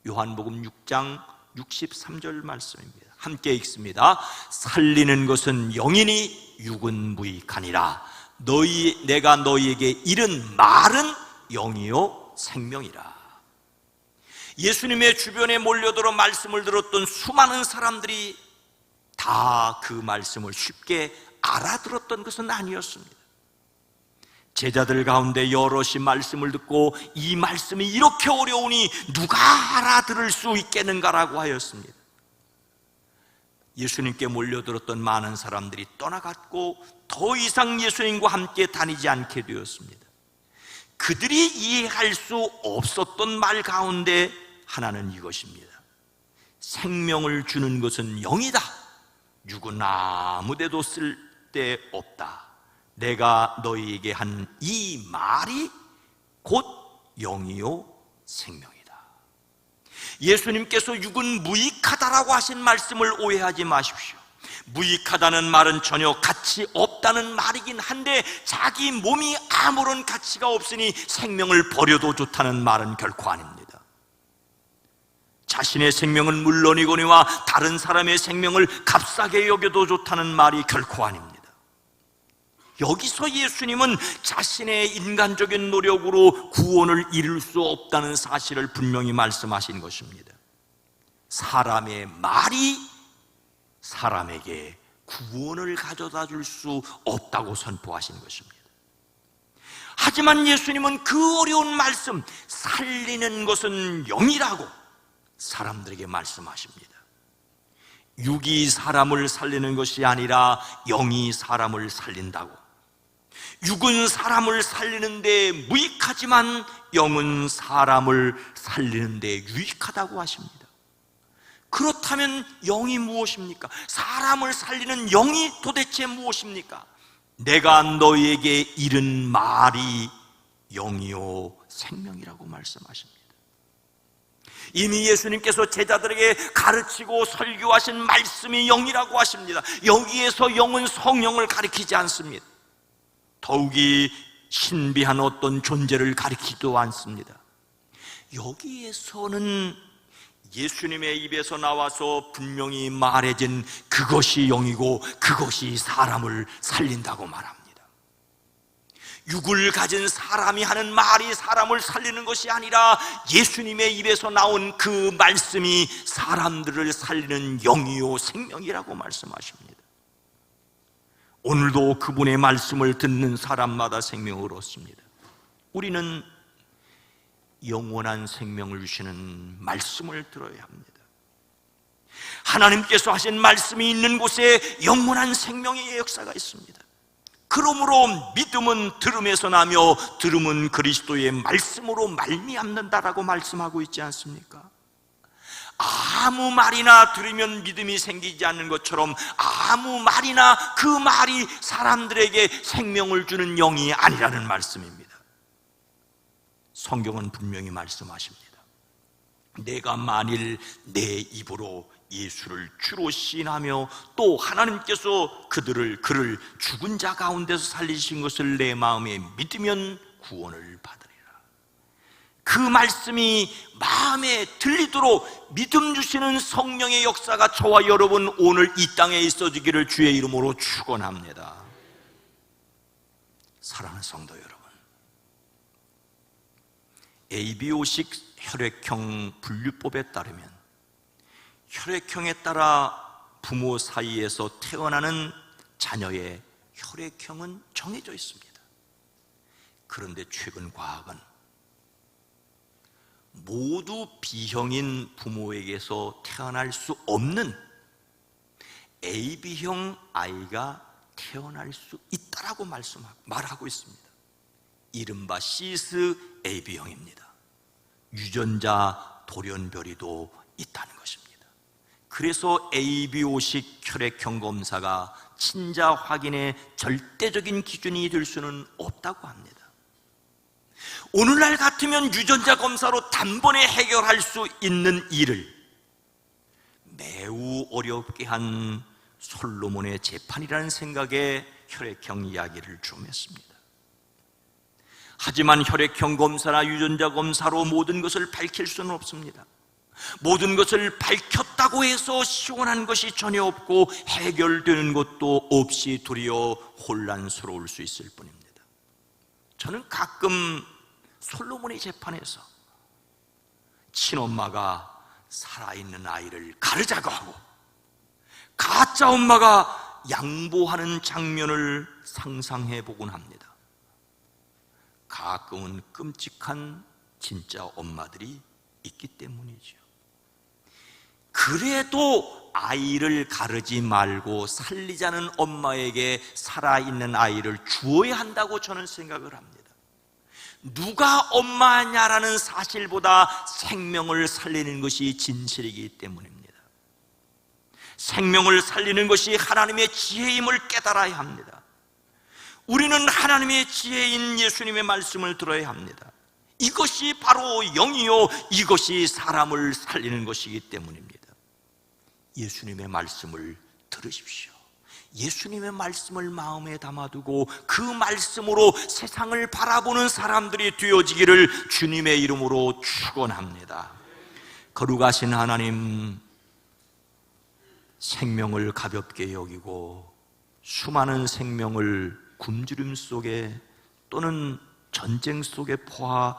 S4: 요한복음 6장 63절 말씀입니다. 함께 읽습니다. 살리는 것은 영이니 육은 무익하니라. 내가 너희에게 이른 말은 영이요 생명이라. 예수님의 주변에 몰려들어 말씀을 들었던 수많은 사람들이 다 그 말씀을 쉽게 알아들었던 것은 아니었습니다. 제자들 가운데 여럿이 말씀을 듣고 이 말씀이 이렇게 어려우니 누가 알아들을 수 있겠는가라고 하였습니다. 예수님께 몰려들었던 많은 사람들이 떠나갔고 더 이상 예수님과 함께 다니지 않게 되었습니다. 그들이 이해할 수 없었던 말 가운데 하나는 이것입니다. 생명을 주는 것은 영이다. 육은 아무데도 쓸데없다. 내가 너희에게 한 이 말이 곧 영이요 생명이다. 예수님께서 육은 무익하다라고 하신 말씀을 오해하지 마십시오. 무익하다는 말은 전혀 가치 없다는 말이긴 한데 자기 몸이 아무런 가치가 없으니 생명을 버려도 좋다는 말은 결코 아닙니다. 자신의 생명은 물론이거니와 다른 사람의 생명을 값싸게 여겨도 좋다는 말이 결코 아닙니다. 여기서 예수님은 자신의 인간적인 노력으로 구원을 이룰 수 없다는 사실을 분명히 말씀하신 것입니다. 사람의 말이 사람에게 구원을 가져다 줄 수 없다고 선포하신 것입니다. 하지만 예수님은 그 어려운 말씀, 살리는 것은 영이라고 사람들에게 말씀하십니다. 육이 사람을 살리는 것이 아니라 영이 사람을 살린다고. 육은 사람을 살리는데 무익하지만 영은 사람을 살리는데 유익하다고 하십니다. 그렇다면 영이 무엇입니까? 사람을 살리는 영이 도대체 무엇입니까? 내가 너희에게 이른 말이 영이요 생명이라고 말씀하십니다. 이미 예수님께서 제자들에게 가르치고 설교하신 말씀이 영이라고 하십니다. 여기에서 영은 성령을 가리키지 않습니다. 더욱이 신비한 어떤 존재를 가리키지도 않습니다. 여기에서는 예수님의 입에서 나와서 분명히 말해진 그것이 영이고 그것이 사람을 살린다고 말합니다. 육을 가진 사람이 하는 말이 사람을 살리는 것이 아니라 예수님의 입에서 나온 그 말씀이 사람들을 살리는 영이요 생명이라고 말씀하십니다. 오늘도 그분의 말씀을 듣는 사람마다 생명을 얻습니다. 우리는 영원한 생명을 주시는 말씀을 들어야 합니다. 하나님께서 하신 말씀이 있는 곳에 영원한 생명의 역사가 있습니다. 그러므로 믿음은 들음에서 나며 들음은 그리스도의 말씀으로 말미암는다라고 말씀하고 있지 않습니까? 아무 말이나 들으면 믿음이 생기지 않는 것처럼 아무 말이나 그 말이 사람들에게 생명을 주는 영이 아니라는 말씀입니다. 성경은 분명히 말씀하십니다. 내가 만일 내 입으로 예수를 주로 시인하며 또 하나님께서 그를 죽은 자 가운데서 살리신 것을 내 마음에 믿으면 구원을 받으리라. 그 말씀이 마음에 들리도록 믿음 주시는 성령의 역사가 저와 여러분 오늘 이 땅에 있어지기를 주의 이름으로 축원합니다. 사랑하는 성도 여러분, ABO식 혈액형 분류법에 따르면 혈액형에 따라 부모 사이에서 태어나는 자녀의 혈액형은 정해져 있습니다. 그런데 최근 과학은 모두 B형인 부모에게서 태어날 수 없는 AB형 아이가 태어날 수 있다라고 말하고 있습니다. 이른바 시스 AB형입니다. 유전자 돌연변이도 있다는 것입니다. 그래서 ABO식 혈액형 검사가 친자 확인의 절대적인 기준이 될 수는 없다고 합니다. 오늘날 같으면 유전자 검사로 단번에 해결할 수 있는 일을 매우 어렵게 한 솔로몬의 재판이라는 생각에 혈액형 이야기를 좀 했습니다. 하지만 혈액형 검사나 유전자 검사로 모든 것을 밝힐 수는 없습니다. 모든 것을 밝혔다고 해서 시원한 것이 전혀 없고 해결되는 것도 없이 도리어 혼란스러울 수 있을 뿐입니다. 저는 가끔 솔로몬의 재판에서 친엄마가 살아있는 아이를 가르자고 하고 가짜 엄마가 양보하는 장면을 상상해 보곤 합니다. 가끔은 끔찍한 진짜 엄마들이 있기 때문이죠. 그래도 아이를 가르지 말고 살리자는 엄마에게 살아있는 아이를 주어야 한다고 저는 생각을 합니다. 누가 엄마냐라는 사실보다 생명을 살리는 것이 진실이기 때문입니다. 생명을 살리는 것이 하나님의 지혜임을 깨달아야 합니다. 우리는 하나님의 지혜인 예수님의 말씀을 들어야 합니다. 이것이 바로 영이요 이것이 사람을 살리는 것이기 때문입니다. 예수님의 말씀을 들으십시오. 예수님의 말씀을 마음에 담아두고 그 말씀으로 세상을 바라보는 사람들이 되어지기를 주님의 이름으로 축원합니다. 거룩하신 하나님, 생명을 가볍게 여기고 수많은 생명을 굶주림 속에 또는 전쟁 속에 포화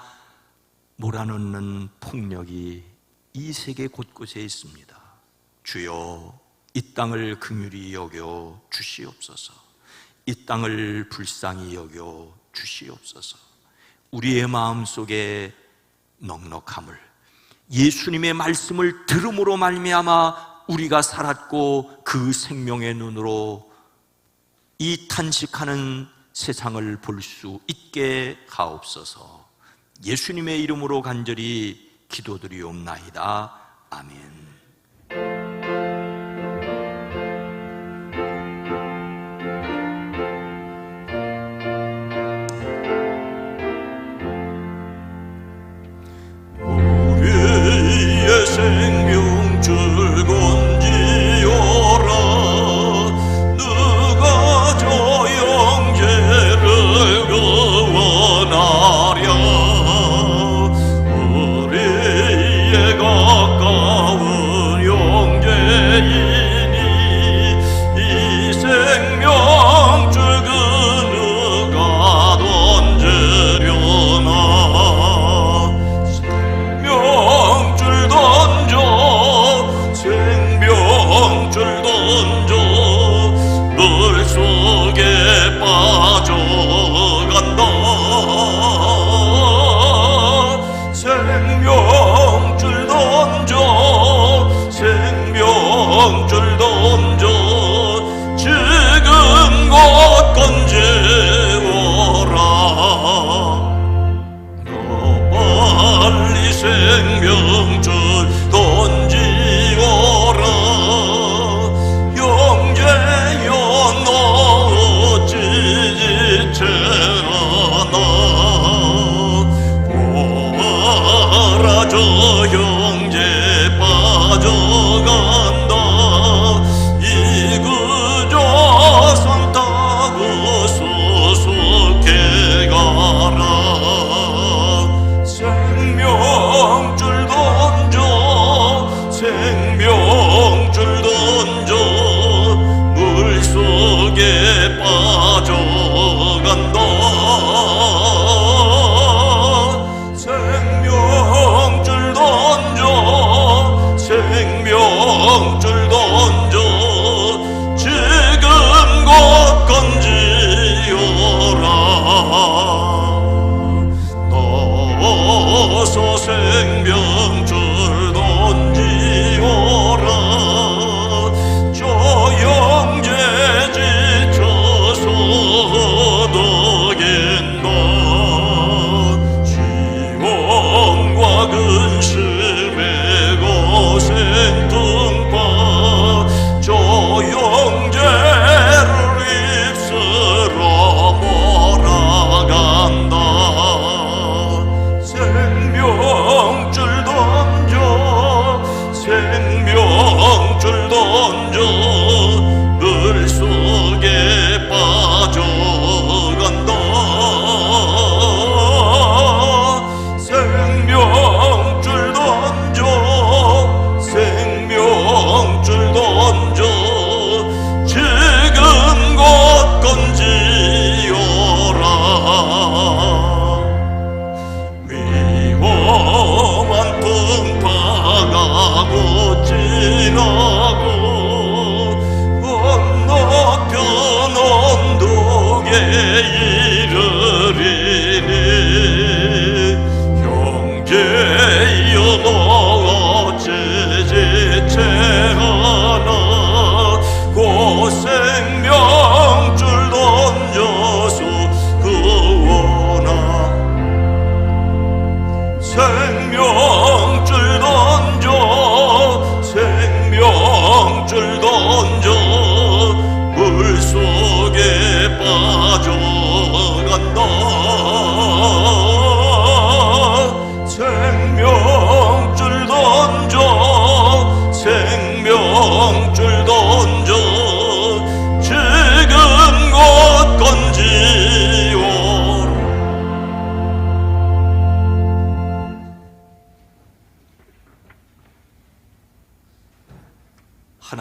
S4: 몰아넣는 폭력이 이 세계 곳곳에 있습니다. 주여, 이 땅을 긍휼히 여겨 주시옵소서. 이 땅을 불쌍히 여겨 주시옵소서. 우리의 마음속에 넉넉함을 예수님의 말씀을 들음으로 말미암아 우리가 살았고 그 생명의 눈으로 이 탄식하는 세상을 볼 수 있게 하옵소서. 예수님의 이름으로 간절히 기도드리옵나이다. 아멘.
S5: 우리의 생명 즐거운지어라. 누가 저 영재를 구원하랴. 우리의 가까운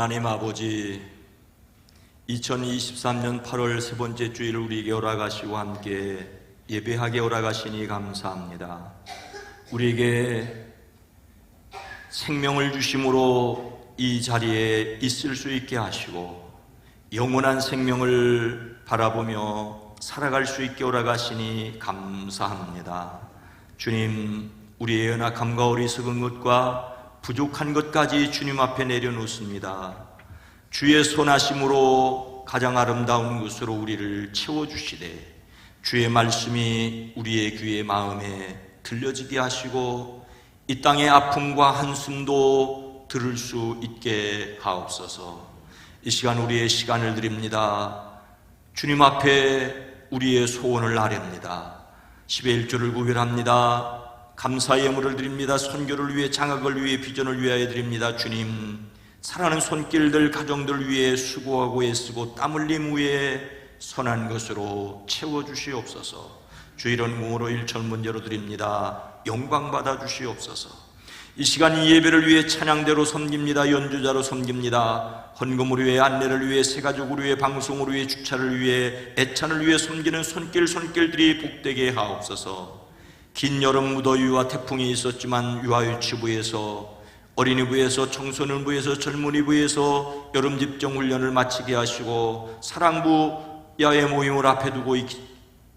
S4: 하나님 아버지, 2023년 8월 세 번째 주일 우리에게 허락하시고 함께 예배하게 허락하시니 감사합니다. 우리에게 생명을 주심으로 이 자리에 있을 수 있게 하시고 영원한 생명을 바라보며 살아갈 수 있게 허락하시니 감사합니다. 주님, 우리의 연약함과 어리석은 것과 부족한 것까지 주님 앞에 내려놓습니다. 주의 선하심으로 가장 아름다운 것으로 우리를 채워주시되 주의 말씀이 우리의 귀에 마음에 들려지게 하시고 이 땅의 아픔과 한숨도 들을 수 있게 하옵소서. 이 시간 우리의 시간을 드립니다. 주님 앞에 우리의 소원을 아뢰옵니다. 10의 1조를 구별합니다. 감사의 예물을 드립니다. 선교를 위해, 장학을 위해, 비전을 위하여 드립니다. 주님, 사랑하는 손길들, 가정들 위해 수고하고 애쓰고 땀 흘림 후에 선한 것으로 채워주시옵소서. 주 이런 공으로 일천 문제로 드립니다. 영광 받아 주시옵소서. 이 시간 이 예배를 위해 찬양대로 섬깁니다. 연주자로 섬깁니다. 헌금을 위해, 안내를 위해, 새가족을 위해, 방송을 위해, 주차를 위해, 애찬을 위해 섬기는 손길들이 복되게 하옵소서. 긴 여름 무더위와 태풍이 있었지만 유아유치부에서, 어린이부에서, 청소년부에서, 젊은이부에서 여름 집중 훈련을 마치게 하시고 사랑부 야외 모임을 앞에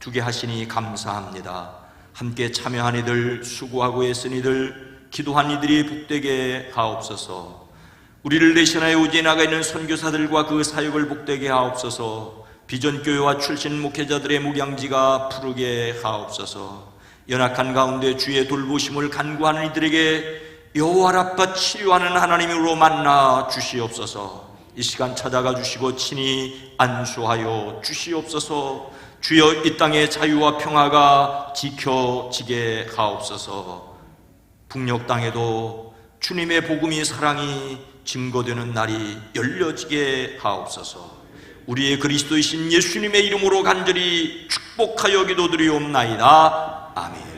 S4: 두게 하시니 감사합니다. 함께 참여한 이들, 수고하고 애쓴 이들, 기도한 이들이 복되게 하옵소서. 우리를 대신하여 우주에 나가 있는 선교사들과 그 사역을 복되게 하옵소서. 비전교회와 출신 목회자들의 목양지가 푸르게 하옵소서. 연약한 가운데 주의 돌보심을 간구하는 이들에게 여호와 라파 치료하는 하나님으로 만나 주시옵소서. 이 시간 찾아가 주시고 친히 안수하여 주시옵소서. 주여, 이 땅의 자유와 평화가 지켜지게 하옵소서. 북녘 땅에도 주님의 복음이, 사랑이 증거되는 날이 열려지게 하옵소서. 우리의 그리스도이신 예수님의 이름으로 간절히 축복하여 기도드리옵나이다. 아멘.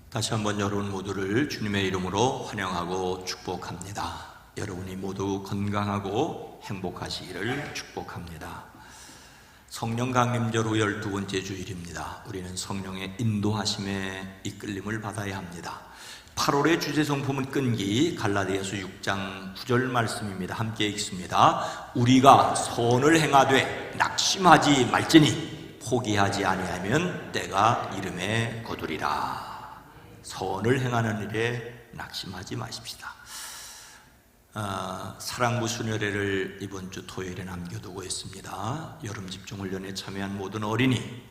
S4: 다시 한번 여러분 모두를 주님의 이름으로 환영하고 축복합니다. 여러분이 모두 건강하고 행복하시기를 축복합니다. 성령 강림절 후 12번째 주일입니다. 우리는 성령의 인도하심에 이끌림을 받아야 합니다. 8월의 주제성품은 끈기, 갈라디아서 6장 9절 말씀입니다. 함께 읽습니다. 우리가 선을 행하되 낙심하지 말지니 포기하지 아니하면 때가 이름에 거두리라. 선을 행하는 일에 낙심하지 마십시다. 사랑부 순회례를 이번 주 토요일에 남겨두고 있습니다. 여름 집중훈련에 참여한 모든 어린이,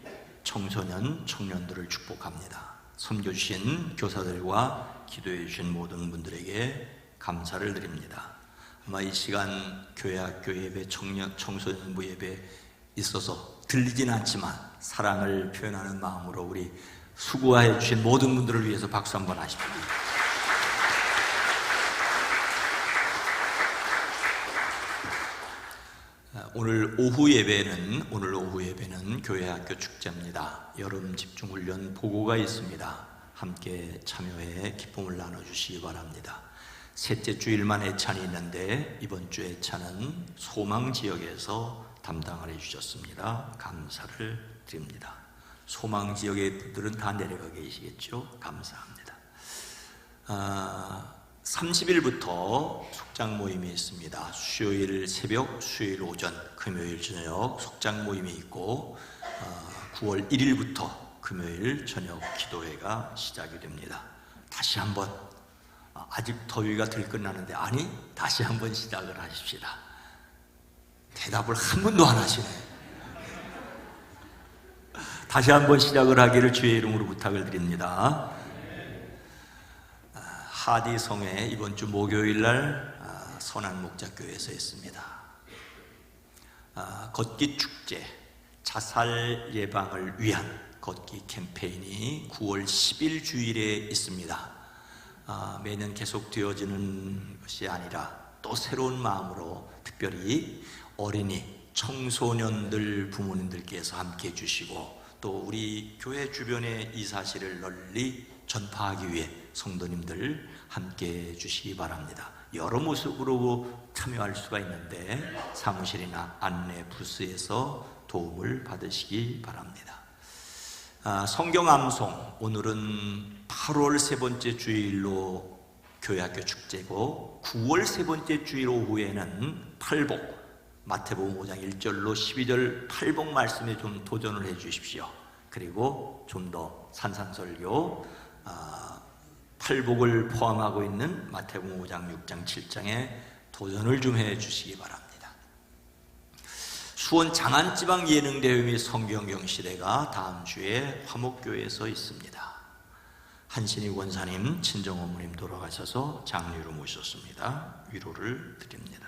S4: 청소년, 청년들을 축복합니다. 섬겨주신 교사들과 기도해 주신 모든 분들에게 감사를 드립니다. 아마 이 시간 교회학교 예배, 청소년부 예배 있어서 들리진 않지만 사랑을 표현하는 마음으로 우리 수고해 주신 모든 분들을 위해서 박수 한번 하십시오. 오늘 오후 예배는 교회학교 축제입니다. 여름 집중훈련 보고가 있습니다. 함께 참여해 기쁨을 나눠주시기 바랍니다. 셋째 주일만 애찬이 있는데 이번 주 애찬은 소망지역에서 담당을 해주셨습니다. 감사를 드립니다. 소망지역의 분들은 다 내려가 계시겠죠? 감사합니다. 30일부터 속장 모임이 있습니다. 수요일 새벽, 수요일 오전, 금요일 저녁 속장 모임이 있고 9월 1일부터 금요일 저녁 기도회가 시작이 됩니다. 다시 한번, 아직 더위가 덜 끝나는데 다시 한번 시작을 하십시다. 대답을 한 번도 안 하시네. 다시 한번 시작을 하기를 주의 이름으로 부탁을 드립니다. 하디성에 이번 주 목요일날 선한목자교회에서 했습니다. 걷기 축제, 자살 예방을 위한 걷기 캠페인이 9월 10일 주일에 있습니다. 매년 계속 되어지는 것이 아니라 또 새로운 마음으로 특별히 어린이, 청소년들 부모님들께서 함께 해주시고 또 우리 교회 주변에 이 사실을 널리 전파하기 위해 성도님들 함께 해주시기 바랍니다. 여러 모습으로 참여할 수가 있는데 사무실이나 안내 부스에서 도움을 받으시기 바랍니다. 성경 암송, 오늘은 8월 세 번째 주일로 교회학교 축제고 9월 세 번째 주일 오후에는 팔복, 마태복음 5장 1절로 12절 팔복 말씀에 좀 도전을 해 주십시오. 그리고 좀 더 산상설교 팔복을 포함하고 있는 마태복음 5장, 6장, 7장에 도전을 좀 해 주시기 바랍니다. 수원 장안지방 예능대회 및 성경경시대가 다음 주에 화목교회에서 있습니다. 한신희 권사님, 친정어머님 돌아가셔서 장례로 모셨습니다. 위로를 드립니다.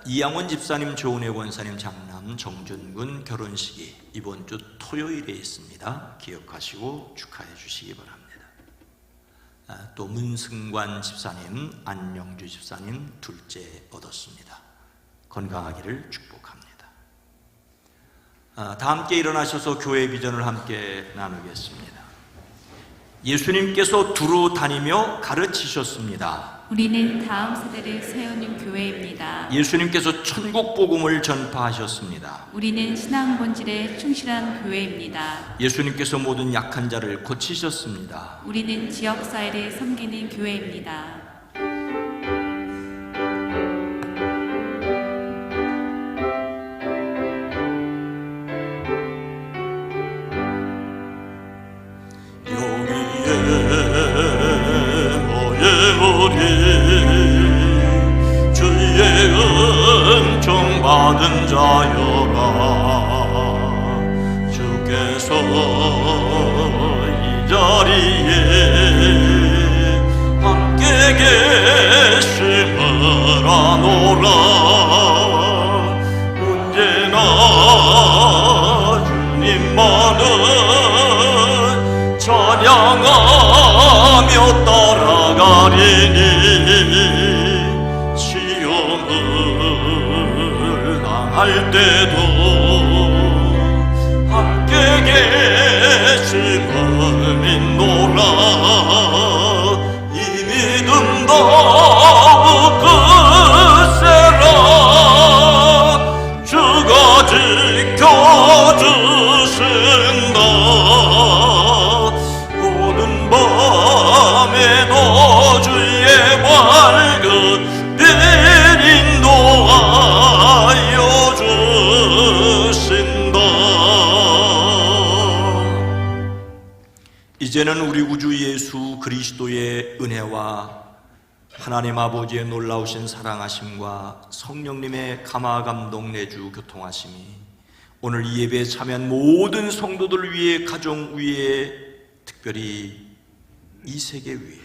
S4: 이양원 집사님, 조은혜 권사님 장남 정준군 결혼식이 이번 주 토요일에 있습니다. 기억하시고 축하해 주시기 바랍니다. 또 문승관 집사님, 안영주 집사님 둘째 얻었습니다. 건강하기를 축복합니다. 다 함께 일어나셔서 교회 비전을 함께 나누겠습니다. 예수님께서 두루 다니며 가르치셨습니다.
S2: 우리는 다음 세대를 세우는 교회입니다.
S4: 예수님께서 천국 복음을 전파하셨습니다.
S2: 우리는 신앙 본질에 충실한 교회입니다.
S4: 예수님께서 모든 약한 자를 고치셨습니다.
S2: 우리는 지역 사회를 섬기는 교회입니다.
S5: 주의 은총 받은 자여라. 주께서 이 자리에 함께 계심을 아노라. 언제나 주님만을 찬양하며 따라가리니 시험을 당할 때도 함께 계심을 믿노라. 이 믿음 더욱 크세라. 주가 지켜주신다. 밤에도 주의 밝은 빛 인도하여 주신다.
S4: 이제는 우리 구주 예수 그리스도의 은혜와 하나님 아버지의 놀라우신 사랑하심과 성령님의 감화 감동 내주 교통하심이 오늘 이 예배에 참여한 모든 성도들 위해, 가정 위에, 특별히 이 세계 위에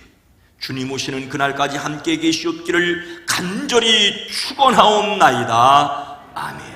S4: 주님 오시는 그날까지 함께 계시옵기를 간절히 축원하옵나이다. 아멘.